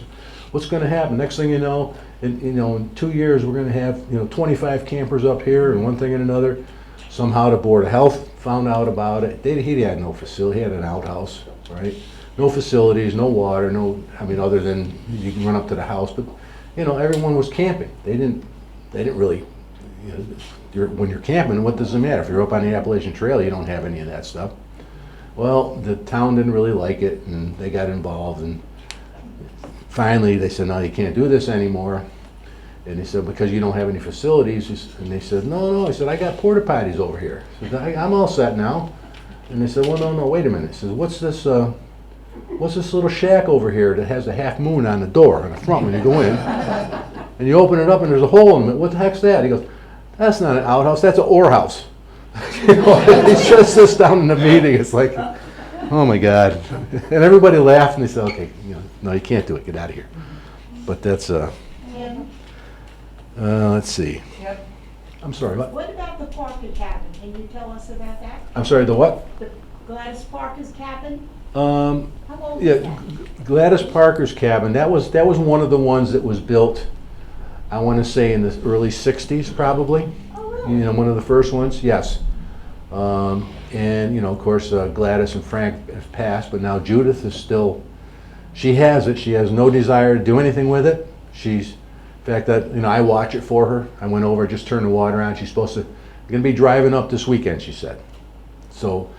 What's going to happen? Next thing you know, in 2 years, we're going to have 25 campers up here and one thing and another. Somehow the Board of Health found out about it. He had no facility. He had an outhouse, right? No facilities, no water, other than you can run up to the house. But everyone was camping. They didn't really. When you're camping, what does it matter? If you're up on the Appalachian Trail, you don't have any of that stuff. Well, the town didn't really like it, and they got involved. And finally, they said, "No, you can't do this anymore." And he said, because you don't have any facilities. And they said, no. He said, I got porta potties over here. He said, I'm all set now. And they said, well, no, wait a minute. He says, what's this little shack over here that has a half moon on the door on the front when you go in? And you open it up and there's a hole in it. What the heck's that? He goes, that's not an outhouse, that's an orehouse. He says this down in the meeting. It's like, oh my God. And everybody laughed and they said, okay, no, you can't do it. Get out of here. But that's, let's see. Yep. I'm sorry, what? What about the Parker cabin? Can you tell us about that? I'm sorry, the what? The Gladys Parker's cabin? How old yeah, is that? Gladys Parker's cabin. That was one of the ones that was built, I want to say in the early 60s probably. Oh, really? One of the first ones, yes. And of course, Gladys and Frank have passed, but now Judith is still, she has it. She has no desire to do anything with it. In fact, I watch it for her. I went over, just turned the water on. She's supposed to, going to be driving up this weekend, she said. So,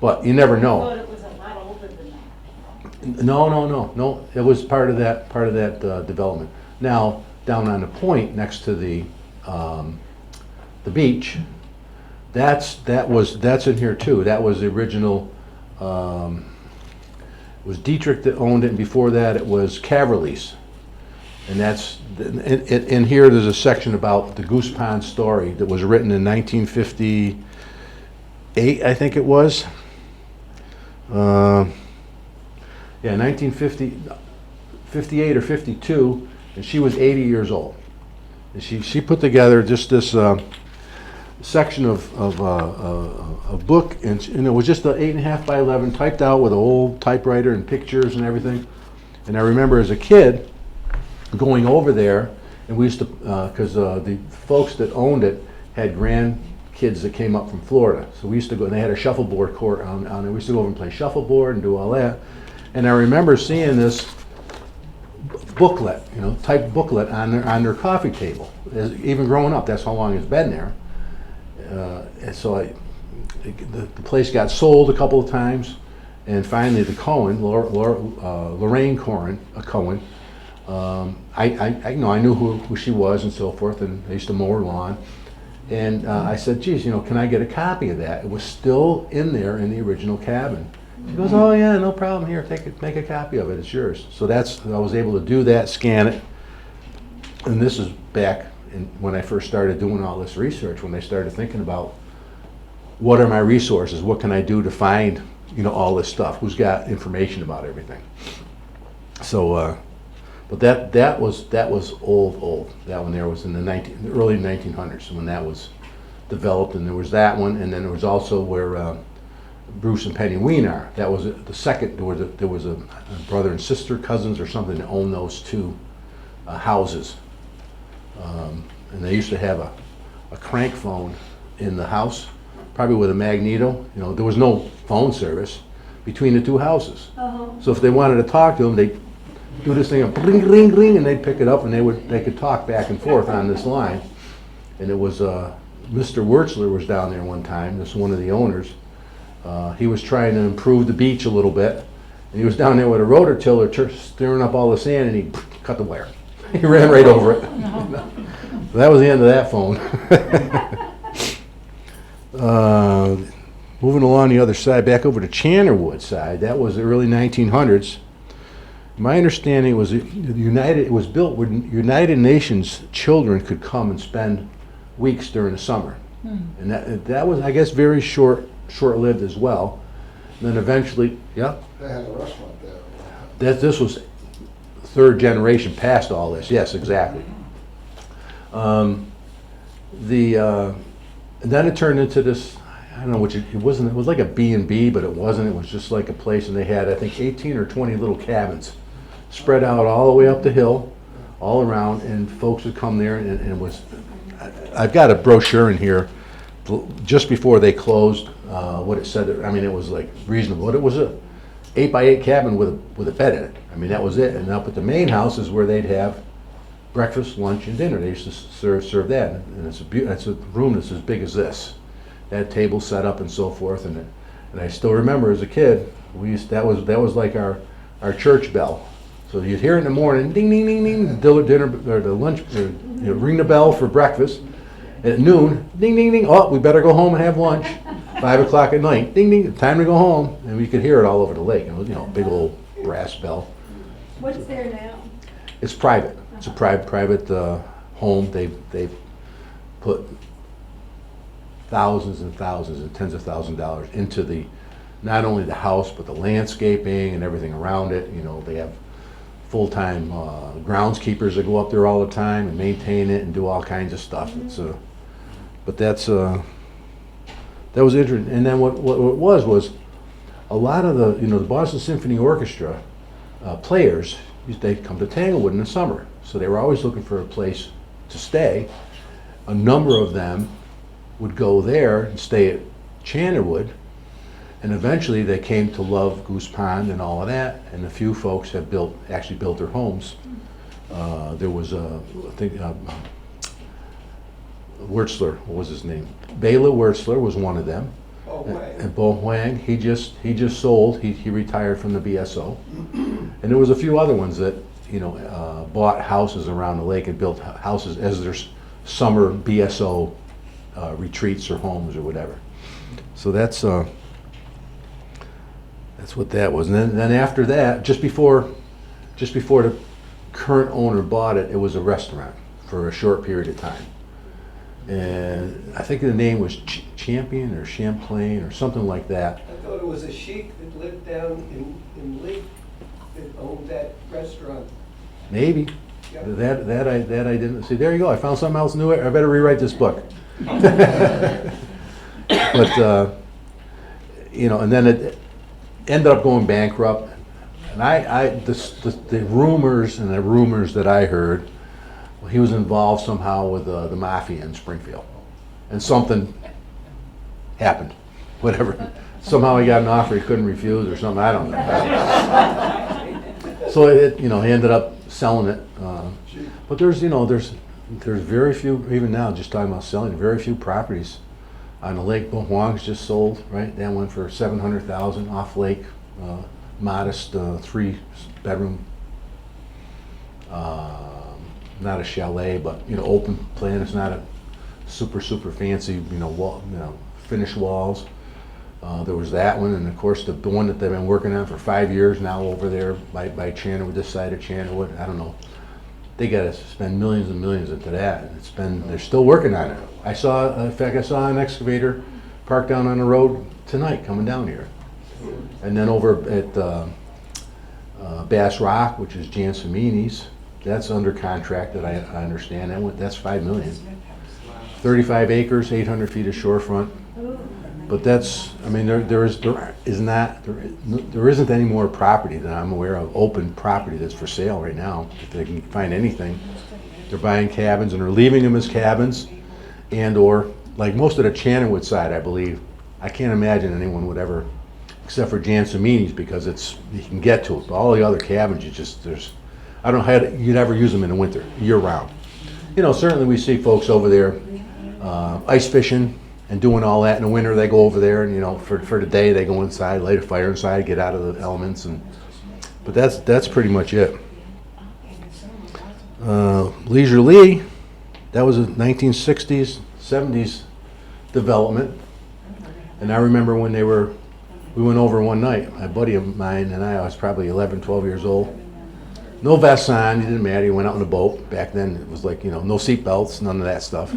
but you never I know. thought it was a lot older than that. No. It was part of that development. Now, down on the point next to the beach, that's in here too. That was the original. It was Dietrich that owned it, and before that it was Caverly's. And that's in here. There's a section about the Goose Pond story that was written in 1958, I think it was. 1958 or 52, and she was 80 years old. And she put together just this section of a book, and it was just an 8.5 by 11, typed out with an old typewriter and pictures and everything. And I remember as a kid going over there, and we used to, because the folks that owned it had grandkids that came up from Florida. So we used to go, and they had a shuffleboard court on it. We used to go over and play shuffleboard and do all that. And I remember seeing this booklet, typed booklet on their coffee table. Even growing up, that's how long it's been there. And so the place got sold a couple of times, and finally the Cohen, Lorraine Cohen, I knew who she was and so forth, and I used to mow her lawn. And I said, geez, can I get a copy of that? It was still in there in the original cabin. She goes, oh yeah, no problem, here, make a copy of it, it's yours. So I was able to do that, scan it. And this is back when I first started doing all this research, when I started thinking about what are my resources, what can I do to find, all this stuff, who's got information about everything. So, but that was old. That one there was in the early 1900s when that was developed, and there was that one, and then there was also where Bruce and Penny Ween are. That was the second. There was a brother and sister, cousins or something that owned those two houses, and they used to have a crank phone in the house, probably with a magneto. There was no phone service between the two houses. So if they wanted to talk to them, they do this thing, ring, ring, ring, and they'd pick it up, and they could talk back and forth on this line. And it was Mr. Wertzler was down there one time. This is one of the owners. He was trying to improve the beach a little bit, and he was down there with a rototiller stirring up all the sand, and he cut the wire. He ran right over it. So that was the end of that phone. Moving along the other side, back over to Channerwood side. That was the early 1900s. My understanding was it was built where United Nations children could come and spend weeks during the summer, and that was, I guess, very short-lived as well. And then eventually, yeah. They had a restaurant there. This was third generation past all this. Yes, exactly. And then it turned into this. I don't know which it wasn't. It was like a B&B, but it wasn't. It was just like a place, and they had, I think, 18 or 20 little cabins spread out all the way up the hill, all around, and folks would come there, and it was. I've got a brochure in here, just before they closed. What it said. I mean, it was like reasonable. It was a 8x8 cabin with a bed in it. I mean, that was it. And up at the main house is where they'd have breakfast, lunch, and dinner. They used to serve that, and it's a room that's as big as this. They had tables set up and so forth, and I still remember as a kid, that was like our church bell. So you'd hear it in the morning, ding ding ding ding, the dinner or the lunch, ring the bell for breakfast. And at noon, ding ding ding, oh, we better go home and have lunch. 5 o'clock at night, ding ding, time to go home, and we could hear it all over the lake. It was, a big old brass bell. What's there now? It's private. It's a private home. They've put thousands and thousands and tens of thousands of dollars into not only the house, but the landscaping and everything around it. They have full-time groundskeepers that go up there all the time and maintain it and do all kinds of stuff. But that was interesting. And then what it was a lot of the Boston Symphony Orchestra players, they'd come to Tanglewood in the summer, so they were always looking for a place to stay. A number of them would go there and stay at Channerwood, and eventually they came to love Goose Pond and all of that, and a few folks have actually built their homes. There was Wertzler, what was his name? Bela Wertzler was one of them. And Bo Huang, he just sold. He retired from the BSO, and there was a few other ones that bought houses around the lake and built houses as their summer BSO retreats or homes or whatever. So that's what that was. And then after that, just before the current owner bought it, it was a restaurant for a short period of time. And I think the name was Champion or Champlain or something like that. I thought it was a sheik that lived down in Lake that owned that restaurant. Maybe. Yeah. That I didn't see. There you go. I found something else new. I better rewrite this book. But and then it ended up going bankrupt. And the rumors that I heard, he was involved somehow with the mafia in Springfield, and something happened, whatever. Somehow he got an offer he couldn't refuse, or something. I don't know. So he ended up selling it. But there's very few, even now, just talking about selling, very few properties on the lake. Bohuang's just sold, right? That went for 700,000 off lake, modest 3-bedroom, not a chalet, but open plan. It's not a super fancy wall, finished walls. There was that one, and of course the one that they've been working on for 5 years now over there by Chandlerwood, this side of Chandlerwood. I don't know. They got to spend millions and millions into that. They're still working on it. In fact, I saw an excavator parked down on the road tonight coming down here. And then over at Bass Rock, which is Jansamini's, that's under contract that I understand. That's $5 million. 35 acres, 800 feet of shorefront. But there isn't any more property that I'm aware of, open property that's for sale right now. If they can find anything, they're buying cabins and they're leaving them as cabins, or like most of the Chandlerwood side, I believe. I can't imagine anyone would ever, except for Jansamini's, because you can get to it. But all the other cabins, I don't know how you'd ever use them in the winter, year round. Certainly we see folks over there ice fishing and doing all that in the winter. They go over there and for the day they go inside, light a fire inside, get out of the elements, but that's pretty much it. Leisure Lee, that was a 1960s, 70s development, and I remember when we went over one night. A buddy of mine and I was probably 11, 12 years old. No vests on, it didn't matter. You went out in a boat. Back then it was like no seat belts, none of that stuff.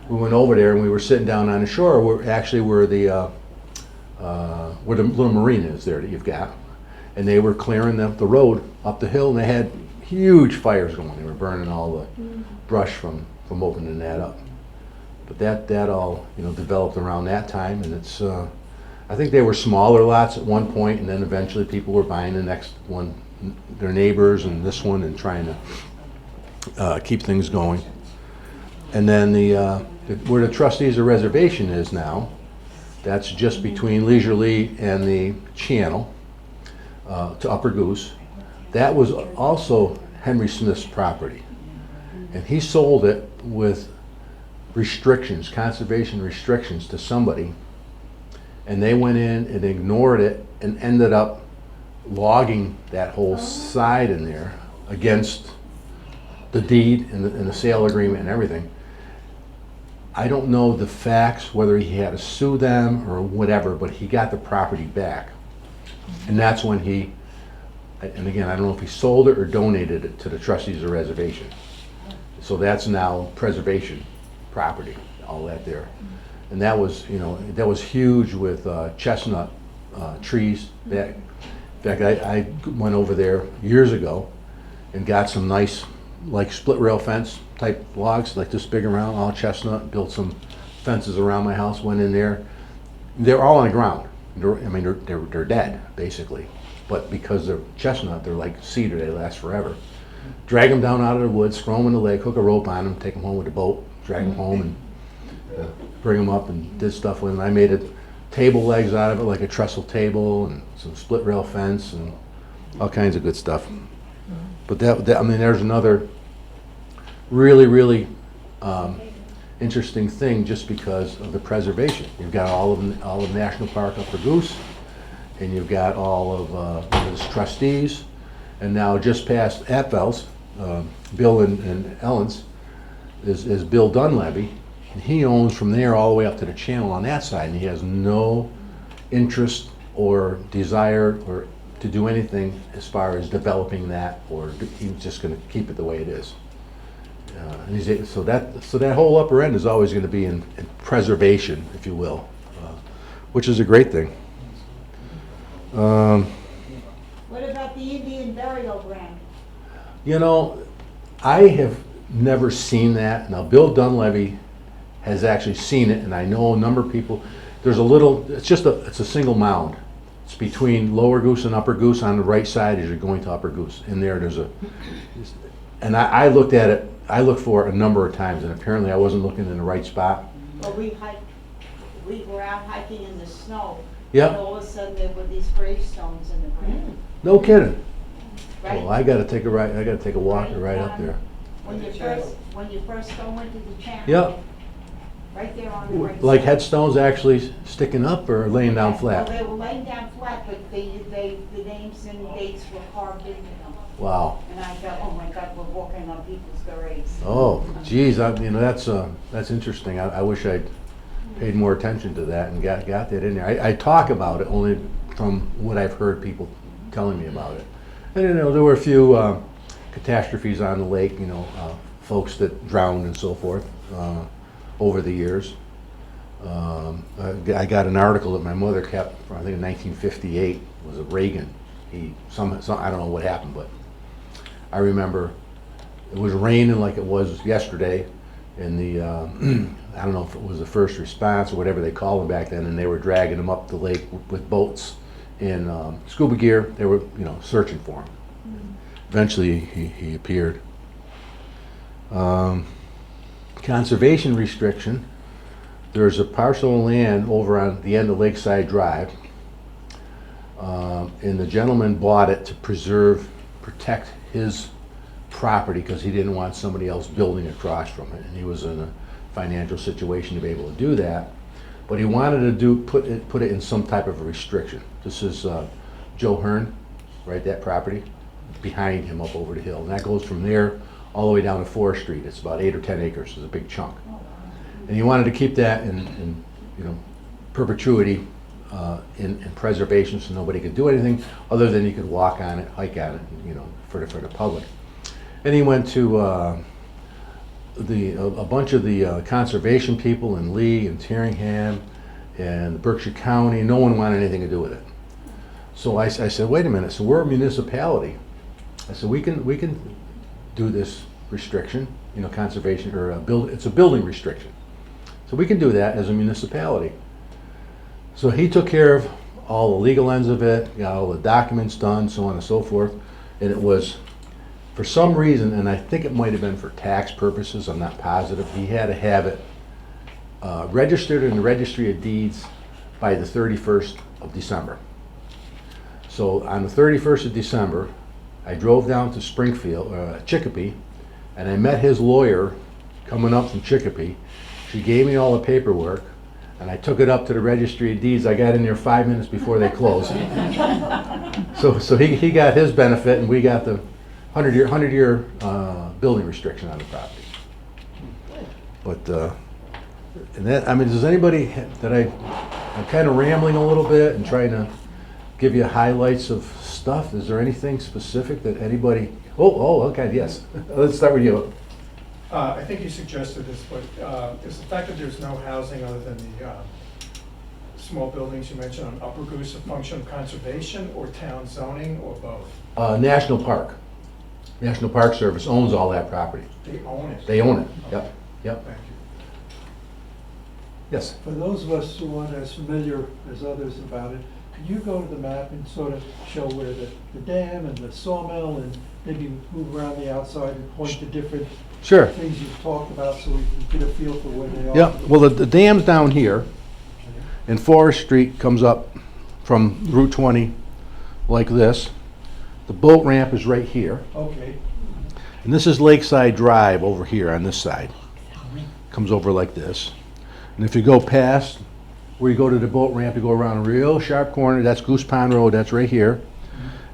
We went over there and we were sitting down on the shore where the little marina is there that you've got. And they were clearing the road up the hill, and they had huge fires going. They were burning all the brush from opening that up. But that all developed around that time, and it's I think they were smaller lots at one point, and then eventually people were buying the next one, their neighbors and this one, and trying to keep things going. And then where the Trustees of Reservation is now, that's just between Leisure Lee and the channel to Upper Goose. That was also Henry Smith's property, and he sold it with restrictions, conservation restrictions, to somebody, and they went in and ignored it and ended up logging that whole side in there against the deed and the sale agreement and everything. I don't know the facts, whether he had to sue them or whatever, but he got the property back. And that's when and again, I don't know if he sold it or donated it to the Trustees of Reservation. So that's now preservation property, all that there. And that was huge with chestnut trees. In fact, I went over there years ago and got some nice, like, split rail fence type logs, like this big around, all chestnut. Built some fences around my house, went in there. They're all on the ground. They're dead, basically. But because they're chestnut, they're like cedar, they last forever. Drag them down out of the woods, throw them in the lake, hook a rope on them, take them home with the boat, drag them home, and bring them up, and did stuff with them. I made table legs out of it, like a trestle table, and some split rail fence, and all kinds of good stuff. But there's another really interesting thing, just because of the preservation. You've got all of National Park Upper Goose, and you've got all of the trustees, and now just past Atfel's, Bill and Ellen's, is Bill Dunleavy, and he owns from there all the way up to the channel on that side, and he has no interest or desire or to do anything as far as developing that, or he's just going to keep it the way it is. So that whole upper end is always going to be in preservation, if you will, which is a great thing. What about the Indian burial ground? I have never seen that. Now, Bill Dunleavy has actually seen it, and I know a number of people. There's it's a single mound. It's between Lower Goose and Upper Goose on the right side as you're going to Upper Goose. In there, and I looked at it. I looked for it a number of times, and apparently I wasn't looking in the right spot. Well, we were out hiking in the snow. Yep. And all of a sudden there were these gravestones in the ground. No kidding. Right? Well, I got to take a walk right up there. When you first go into the channel. Yep. right there on the right Like side. headstones actually sticking up or laying down Well, flat? they were laying down flat, but the names and dates were carved into them. Wow. And I thought, oh my God, we're walking on people's graves. Oh, geez, that's interesting. I wish I'd paid more attention to that and got that in there. I talk about it only from what I've heard people telling me about it. And there were a few catastrophes on the lake, folks that drowned and so forth over the years. I got an article that my mother kept from, I think in 1958, it was a Reagan. I don't know what happened, but I remember it was raining like it was yesterday, and I don't know if it was the first response or whatever they called them back then, and they were dragging him up the lake with boats in scuba gear. They were, searching for him. Eventually, he appeared. Conservation restriction. There's a parcel of land over on the end of Lakeside Drive, and the gentleman bought it to protect his property because he didn't want somebody else building across from it, and he was in a financial situation to be able to do that. But he wanted to put it in some type of a restriction. This is Joe Hearn, right? That property behind him up over the hill, and that goes from there all the way down to Forest Street. It's about 8 or 10 acres. It's a big chunk. And he wanted to keep that in perpetuity, in preservation, so nobody could do anything other than you could walk on it, hike on it, for the public. And he went to a bunch of the conservation people in Lee and Terringham and Berkshire County. No one wanted anything to do with it. So I said, wait a minute. So we're a municipality. I said we can do this restriction, conservation or it's a building restriction. So we can do that as a municipality. So he took care of all the legal ends of it, got all the documents done, so on and so forth. And it was, for some reason, and I think it might have been for tax purposes, I'm not positive, he had to have it registered in the Registry of Deeds by the 31st of December. So on the 31st of December, I drove down to Springfield, Chicopee, and I met his lawyer coming up from Chicopee. She gave me all the paperwork, and I took it up to the Registry of Deeds. I got in there 5 minutes before they closed. So he got his benefit, and we got the 100-year building restriction on the property. But and that, does anybody that I'm kind of rambling a little bit and trying to give you highlights of stuff. Is there anything specific that anybody? Oh, okay, yes. Let's start with you. I think you suggested this, but is the fact that there's no housing other than the small buildings you mentioned on Upper Goose a function of conservation or town zoning or both? National Park. National Park Service owns all that property. They own it? They own it, Okay. yep. Thank you. Yes. For those of us who aren't as familiar as others about it, can you go to the map and sort of show where the dam and the sawmill and maybe move around the outside and point to different Sure. things you've talked about so we can get a feel for where they are? Yeah, well, the dam's down here, and Forest Street comes up from Route 20 like this. The boat ramp is right here, Okay. and this is Lakeside Drive over here on this side. Comes over like this. And if you go past where you go to the boat ramp, you go around a real sharp corner. That's Goose Pond Road, that's right here.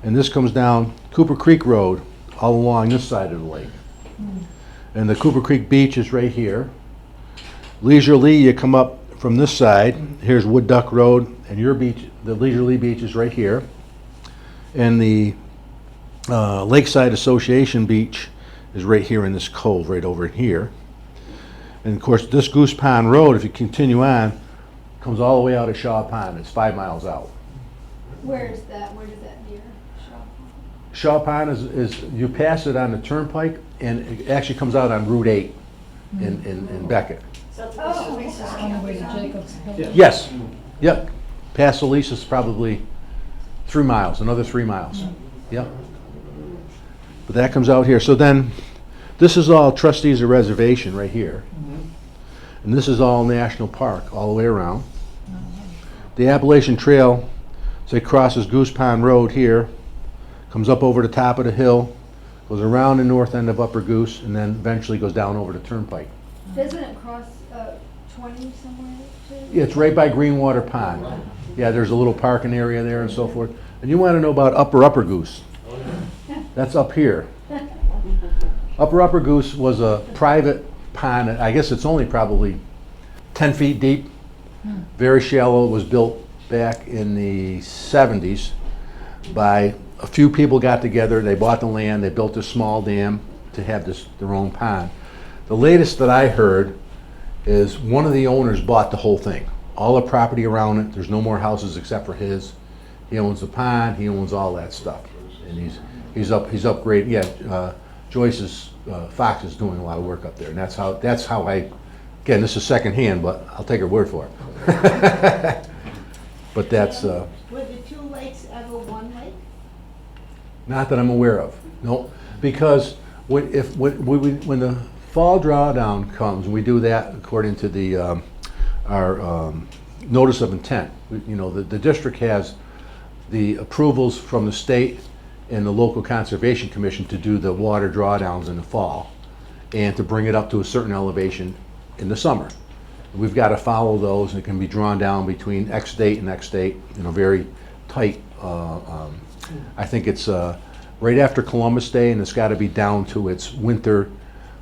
And this comes down Cooper Creek Road all along this side of the lake. And the Cooper Creek Beach is right here. Leisure Lee, you come up from this side. Here's Wood Duck Road, and your beach, the Leisure Lee Beach, is right here. And the Lakeside Association Beach is right here in this cove, right over here. And of course, this Goose Pond Road, if you continue on, comes all the way out of Shaw Pond. It's 5 miles out. Where is that? Where does that near Shaw? Shaw Pond is you pass it on the turnpike, and it actually comes out on Route 8 in Beckett. So Oh, this is on the way to Jacobs Hill. Yes, yep. Past Elisa's probably 3 miles, another 3 miles. Yep. But that comes out here. So then, this is all trustees of reservation right here. And this is all national park all the way around. The Appalachian Trail, say, crosses Goose Pond Road here, comes up over the top of the hill, goes around the north end of Upper Goose, and then eventually goes down over the turnpike. Doesn't it cross 20 somewhere too? Yeah, it's right by Greenwater Pond. Yeah, there's a little parking area there and so forth. And you want to know about Upper Goose? That's up here. Upper Goose was a private pond. I guess it's only probably 10 feet deep, very shallow. It was built back in the 70s by a few people got together. They bought the land. They built a small dam to have their own pond. The latest that I heard is one of the owners bought the whole thing, all the property around it. There's no more houses except for his. He owns the pond. He owns all that stuff, and he's upgraded. Yeah, Joyce's Fox is doing a lot of work up there, and that's how I. Again, this is secondhand, but I'll take her word for it. But that's Were the two lakes ever one lake? not that I'm aware of. No, because when the fall drawdown comes, we do that according to the our notice of intent. The district has the approvals from the state and the local conservation commission to do the water drawdowns in the fall and to bring it up to a certain elevation in the summer. We've got to follow those, and it can be drawn down between X date and X date, very tight. I think it's right after Columbus Day, and it's got to be down to its winter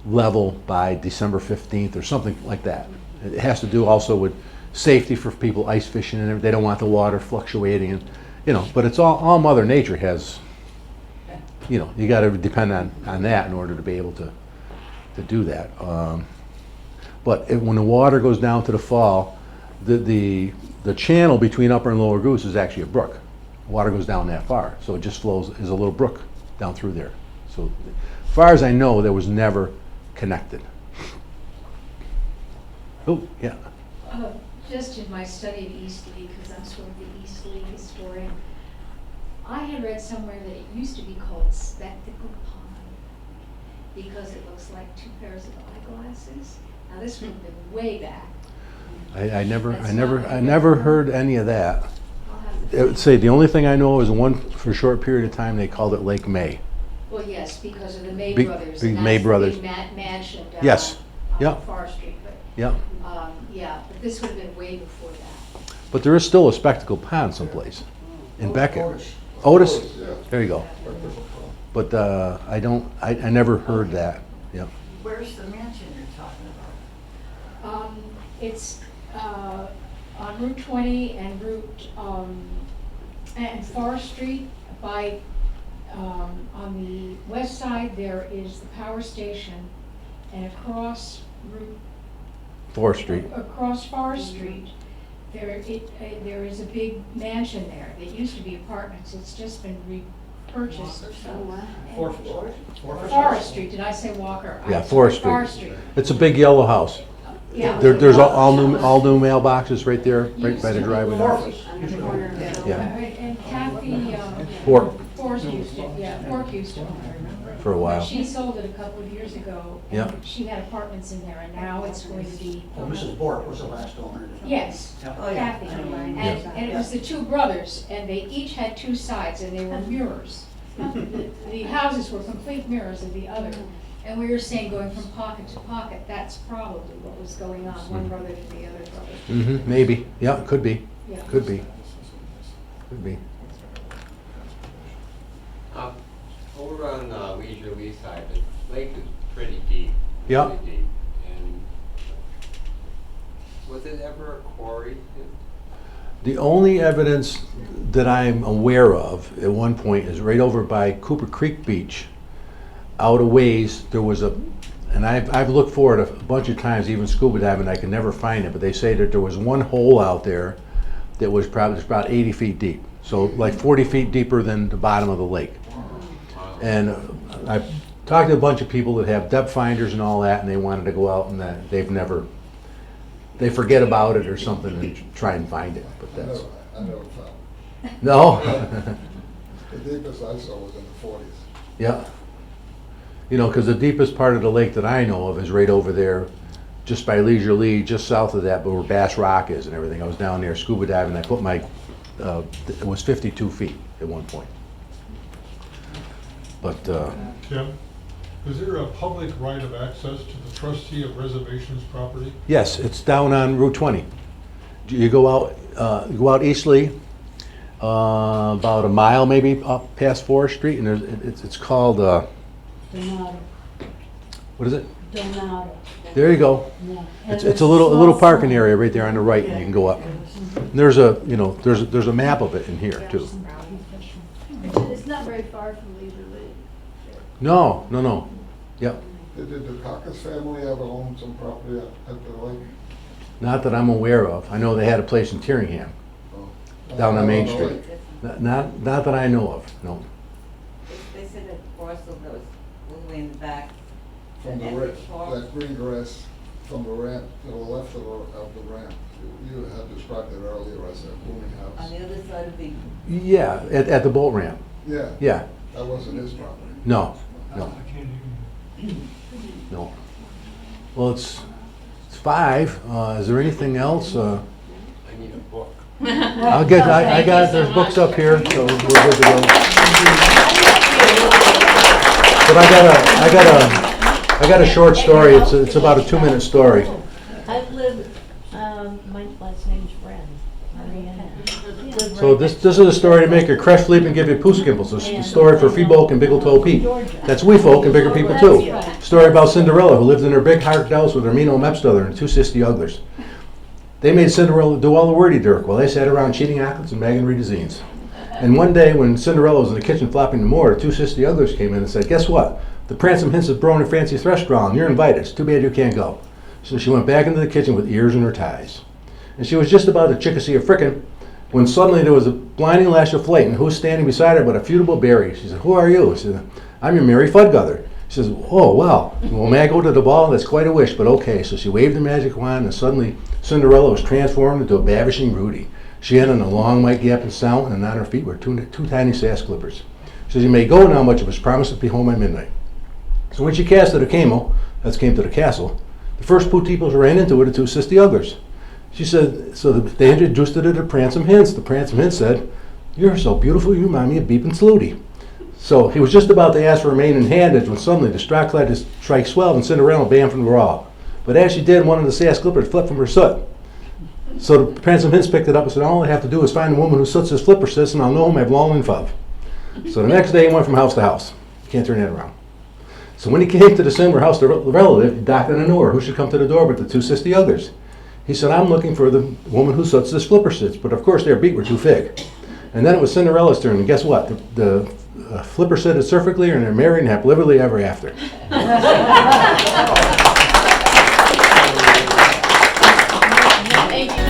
level by December 15th or something like that. It has to do also with safety for people ice fishing, and they don't want the water fluctuating, and but it's all Mother Nature has. You got to depend on that in order to be able to do that. But when the water goes down to the fall, the channel between Upper and Lower Goose is actually a brook. Water goes down that far, so it just flows as a little brook down through there. So as far as I know, there was never connected. Oh, yeah. Just in my study of Eastleigh, because I'm sort of the Eastleigh historian, I had read somewhere that it used to be called Spectacle Pond because it looks like two pairs of eyeglasses. Now this would have been way back. I never heard any of that. I'll have to It would say the only thing I know is for a short period of time they called it Lake May. Well, yes, because of the May Big- brothers. big and May that's the brothers. big mansion down Yes. on Yep. Forest Street. But Yeah, yeah, but this would have been way before that. but there is still a Spectacle Pond someplace in Beckett. Otis. Otis? Yeah. There you go. But I never heard that. Yeah. Where's the mansion you're talking about? It's on Route 20 and and Forest Street by, on the west side, there is the power station, and across Forest Street. across Forest Street, there is a big mansion there. It used to be apartments. It's just been repurchased. Forest Street, did I say Walker? Yeah, I'm Forest sorry, Forest Street. Street. It's a big yellow house. Yeah. There's all new mailboxes right there, right by the driveway. Yeah, And Kathy, Fork Fork used to, yeah, Fork used to own it. for a while. She sold it a couple of years ago. and Yeah. She had apartments in there, and now it's going to be. Well, Mrs. Bork was the last owner. Yes, Kathy. And it was the two brothers, and they each had two sides, and they were mirrors. The houses were complete mirrors of the other. And we were saying, going from pocket to pocket, that's probably what was going on, one brother to the other brother. Maybe. Yeah, it could be. Yeah. Could be. Could be. Over on Leisure Lee side, the lake is pretty deep. Yeah. Really deep. And was it ever a quarry? The only evidence that I'm aware of at one point is right over by Cooper Creek Beach. Out a ways, there was and I've looked for it a bunch of times, even scuba diving, I can never find it, but they say that there was one hole out there that was probably just about 80 feet deep. So like 40 feet deeper than the bottom of the lake. And I've talked to a bunch of people that have depth finders and all that, and they wanted to go out, and they forget about it or something and try and find it, but I that's, never found it. no? The deepest I saw was in the 40s. Yeah. Because the deepest part of the lake that I know of is right over there, just by Leisure Lee, just south of that, but where Bass Rock is and everything. I was down there scuba diving, I put it was 52 feet at one point. But, Jim, Is there a public right of access to the trustee of reservations property? Yes, it's down on Route 20. You go out East Lee, about a mile maybe up past Forest Street, and it's called, Donato, what is it? Donato, There you go. yeah. It's a little parking area right there on the right, and you can go up. And there's a map of it in here too. It's not very far from Leisure Lake. No. Yep. Did the Caucus family ever own some property at the lake? Not that I'm aware of. I know they had a place in Tyringham, Oh. down on Main the Street. lake. Not that I know of, no. They said that parcel that was all the way in the back. From the that ridge, empty park. that green grass from the ramp, to the left of the ramp. You had described it earlier as a booming On house. the other side of the, Yeah, at the boat ramp. Yeah, Yeah, that wasn't his property. no. Well, it's 5. Is there anything else? I need a book. I got it. There's books up here, so we're good to go. But I got a short story. It's about a 2-minute story. I've lived, my last name's Friend, Mariana. Lived So right this is a story to make your crest leap and give you poos skimples. It's a story for Feebolk and Biggletoe Pete. That's wee folk and bigger people too. Story about Cinderella, who lived in her big hard house with her mean old mepstother and 2 sissy uglers. They made Cinderella do all the wordy dirk while they sat around cheating accolades and magging Rita-zines. And one day when Cinderella was in the kitchen flopping the more, the 2 sissy uglers came in and said, "Guess what? The Prancem Hints is brewing a fancy thresh draw and you're invited. It's too bad you can't go." So she went back into the kitchen with ears in her ties. And she was just about to chickasee a frickin' when suddenly there was a blinding lash of light, and who was standing beside her but a feudable Barry. She said, "Who are you?" She said, "I'm your Mary Fudguther." She says, "Oh, well, may I go to the ball? That's quite a wish, but okay." So she waved the magic wand, and suddenly Cinderella was transformed into a babishing Rudy. She had on a long white gap and sound, and on her feet were two tiny sass clippers. She says, "You may go now, much of us promised to be home by midnight." So when she casted a camo, that's came to the castle, the first Pooteeples ran into her, the 2 sissy uglers. She said, so they introduced her to the Prancem Hints. The Prancem Hints said, "You're so beautiful, you remind me of Beep and Slooty." So he was just about to ask for her main in handage when suddenly the strike swelled and Cinderella banned from the brawl. But as she did, one of the sass clippers flipped from her soot. So the Prancem Hints picked it up and said, "All I have to do is find the woman who soots this flipper sis, and I'll know whom I've long and fub." So the next day he went from house to house. Can't turn that around. So when he came to the Cinder house, the relative, he knocked on the door. Who should come to the door but the 2 sissy uglers? He said, "I'm looking for the woman who soots this flipper sits," but of course their beat were too thick. And then it was Cinderella's turn, and guess what? The flipper sitted perfectly, and they're married and happily ever after. Thank you.